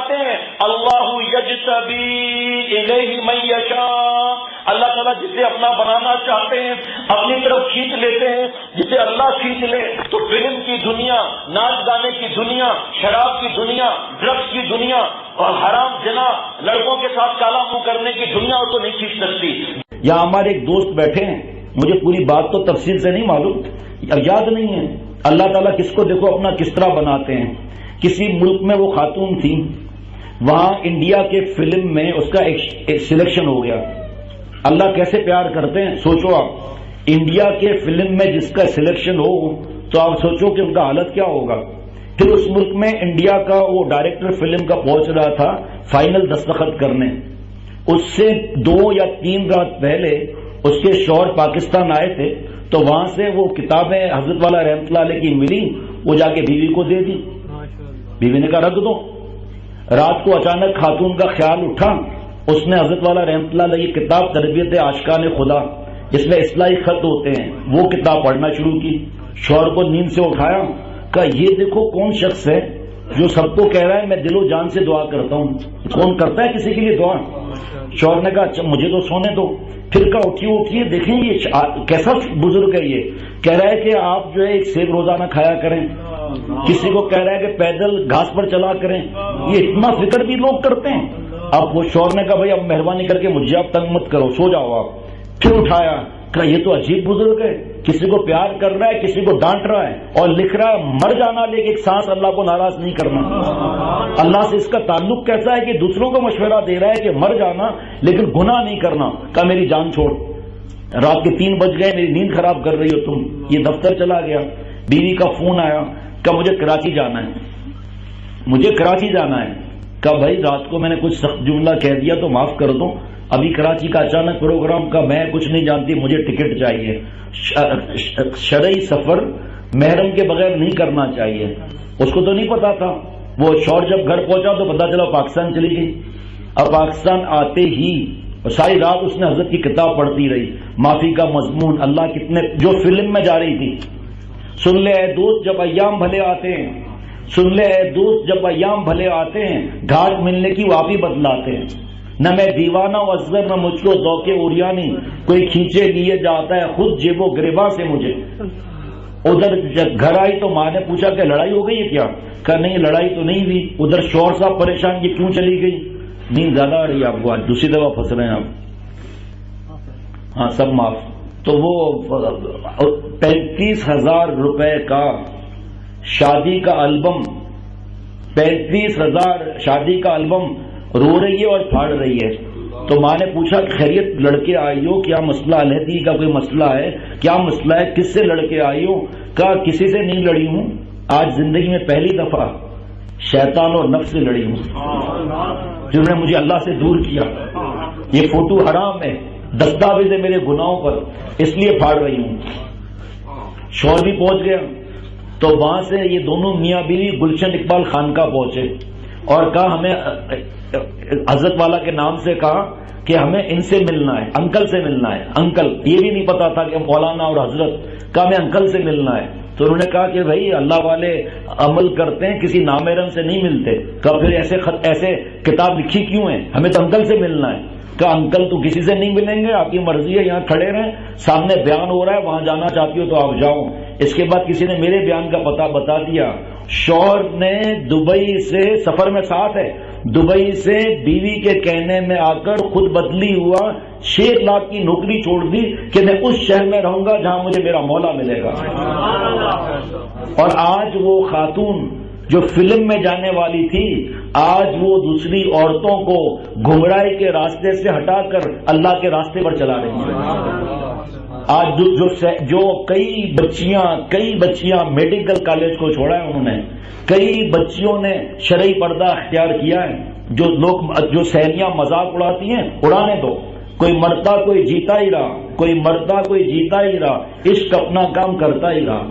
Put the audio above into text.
فرماتے ہیں اللہ یجتبی الیہ من یشاء، اللہ تعالیٰ جسے اپنا بنانا چاہتے ہیں اپنی طرف کھینچ لیتے ہیں، جسے اللہ کھینچ لے تو فلم کی دنیا، ناچ گانے کی دنیا، شراب کی دنیا، ڈرگس کی دنیا اور حرام زنا، لڑکوں کے ساتھ کالا منہ کرنے کی دنیا اس کو نہیں کھینچ سکتی۔ یہاں ہمارے ایک دوست بیٹھے ہیں، مجھے پوری بات تو تفصیل سے نہیں معلوم، یاد نہیں ہے اللہ تعالیٰ کس کو دیکھو اپنا کس طرح بناتے ہیں۔ کسی ملک میں وہ خاتون تھی، وہاں انڈیا کے فلم میں اس کا ایک سلیکشن ہو گیا۔ اللہ کیسے پیار کرتے ہیں، سوچو آپ، انڈیا کے فلم میں جس کا سلیکشن ہو تو آپ سوچو کہ ان کا حالت کیا ہوگا۔ پھر اس ملک میں انڈیا کا وہ ڈائریکٹر فلم کا پہنچ رہا تھا فائنل دستخط کرنے، اس سے 2 یا 3 رات پہلے اس کے شوہر پاکستان آئے تھے، تو وہاں سے وہ کتابیں حضرت والا رحمۃ اللہ علیہ کی ملی، وہ جا کے بیوی کو دے دی۔ بیوی نے کہا رکھ دو۔ رات کو اچانک خاتون کا خیال اٹھا، اس نے حضرت والا رحمۃ اللہ علیہ کی کتاب تربیت عاشقان خدا جس میں اصلاحی خط ہوتے ہیں وہ کتاب پڑھنا شروع کی۔ شوہر کو نیند سے اٹھایا، کہا یہ دیکھو کون شخص ہے جو سب کو کہہ رہا ہے میں دل و جان سے دعا کرتا ہوں، کون کرتا ہے کسی کے لیے دعا؟ شوہر نے کہا اچھا مجھے تو سونے دو۔ پھر کہا اٹھیے دیکھیں یہ کیسا بزرگ ہے، یہ کہہ رہا ہے کہ آپ جو ہے ایک سیب روزانہ کھایا کریں، کسی کو کہہ رہا ہے کہ پیدل گھاس پر چلا کریں، یہ اتنا فکر بھی لوگ کرتے ہیں۔ اب وہ شوہر نے کہا بھائی اب مہربانی کر کے مجھے آپ تنگ مت کرو، سو جاؤ آپ۔ پھر اٹھایا، کہا یہ تو عجیب بزرگ ہے، کسی کو پیار کر رہا ہے، کسی کو ڈانٹ رہا ہے اور لکھ رہا ہے مر جانا لیکن ایک سانس اللہ کو ناراض نہیں کرنا۔ اللہ سے اس کا تعلق کیسا ہے کہ دوسروں کو مشورہ دے رہا ہے کہ مر جانا لیکن گناہ نہیں کرنا۔ کہا میری جان چھوڑ، رات کے 3 بج گئے، میری نیند خراب کر رہی ہو تم۔ یہ دفتر چلا گیا، بیوی کا فون آیا، کہا مجھے کراچی جانا ہے، مجھے کراچی جانا ہے۔ کہا بھائی رات کو میں نے کچھ سخت جملہ کہہ دیا تو معاف کر دو، ابھی کراچی کا اچانک پروگرام کا میں کچھ نہیں جانتی، مجھے ٹکٹ چاہیے۔ شرعی سفر محرم کے بغیر نہیں کرنا چاہیے۔ اس کو تو نہیں پتا تھا، وہ شوہر جب گھر پہنچا تو پتا چلا پاکستان چلی گئی۔ اب پاکستان آتے ہی ساری رات اس نے حضرت کی کتاب پڑھتی رہی، معافی کا مضمون، اللہ کتنے، جو فلم میں جا رہی تھی۔ سن لے اے دوست جب ایام بھلے آتے ہیں، سن لے اے دوست جب ایام بھلے آتے ہیں، گھاٹ ملنے کی وہ آپ ہی بتلاتے ہیں۔ نہ میں دیوانہ و ازغر نہ مجھ کو ذوق عریانی، کوئی کھینچے لیے جاتا ہے خود جیب و گریباں سے مجھے۔ ادھر گھر آئی تو ماں نے پوچھا کہ لڑائی ہو گئی ہے کیا؟ کہا نہیں لڑائی تو نہیں ہوئی۔ ادھر شوہر صاحب پریشان کہ کیوں چلی گئی؟ نیند زیادہ آ رہی ہے آپ کو، آج دوسری دفعہ پھنس رہے ہیں آپ۔ ہاں سب معاف۔ تو وہ 35,000 روپے کا شادی کا البم، 35,000 شادی کا البم رو رہی ہے اور پھاڑ رہی ہے۔ تو ماں نے پوچھا خیریت لڑکے آئی ہو، کیا مسئلہ، علیحدگی کا کوئی مسئلہ ہے، کیا مسئلہ ہے، کس سے لڑکے آئی ہو؟ کہا کسی سے نہیں لڑی ہوں، آج زندگی میں پہلی دفعہ شیطان اور نفس سے لڑی ہوں، جنہوں نے مجھے اللہ سے دور کیا۔ یہ فوٹو حرام ہے، دستاویز ہے میرے گناہوں پر، اس لیے پھاڑ رہی ہوں۔ شوہر بھی پہنچ گیا تو وہاں سے یہ دونوں میاں بیوی گلشن اقبال خانقاہ پہنچے اور کہا ہمیں حضرت والا کے نام سے کہا کہ ہمیں ان سے ملنا ہے، انکل سے ملنا ہے۔ انکل، یہ بھی نہیں پتا تھا کہ مولانا اور حضرت، کہا ہمیں انکل سے ملنا ہے۔ تو انہوں نے کہا کہ بھائی اللہ والے عمل کرتے ہیں، کسی نامحرم سے نہیں ملتے۔ کہا پھر ایسے کتاب لکھی کیوں ہے؟ ہمیں تو انکل سے ملنا ہے۔ کہا انکل تو کسی سے نہیں ملیں گے، آپ کی مرضی ہے، یہاں کھڑے رہیں، سامنے بیان ہو رہا ہے، وہاں جانا چاہتی ہو تو آپ جاؤ۔ اس کے بعد کسی نے میرے بیان کا پتہ بتا دیا۔ شوہر نے دبئی سے، سفر میں ساتھ ہے، دبئی سے بیوی کے کہنے میں آ کر خود بدلی ہوا، 6 لاکھ کی نوکری چھوڑ دی کہ میں اس شہر میں رہوں گا جہاں مجھے میرا مولا ملے گا۔ اور آج وہ خاتون جو فلم میں جانے والی تھی، آج وہ دوسری عورتوں کو گمراہی کے راستے سے ہٹا کر اللہ کے راستے پر چلا رہی ہیں۔ آج جو کئی بچیاں میڈیکل کالج کو چھوڑا ہے، انہوں نے کئی بچیوں نے شرعی پردہ اختیار کیا ہے۔ جو سہیلیاں مذاق اڑاتی ہیں، اڑانے دو، کوئی مرتا کوئی جیتا ہی رہا، کوئی مرتا کوئی جیتا ہی رہا، عشق اپنا کام کرتا ہی رہا۔